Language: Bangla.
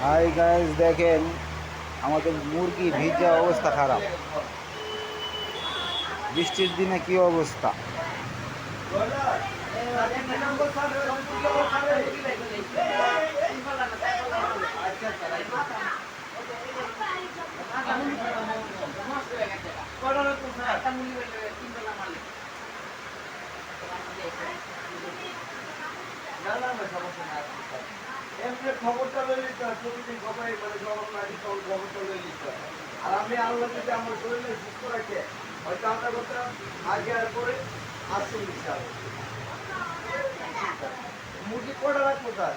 হাই গাইস, দেখেন আমাদের মুরগি ভিজা অবস্থা খারাপ। বৃষ্টির দিনে কি অবস্থা। এমনি খবরটা লয়ে নিতে হয়, প্রতিদিন খবর মানে যখন নাকি তখন খবরটা লয়ে নিতে হয়। আর আমি আল্লাহ যদি আমার শরীরে সুস্থ রাখে হয়তো আমরা করতাম আগে আর পরে আসছি ইনশাআল্লাহ। মুরগি কটা রাখবো স্যার?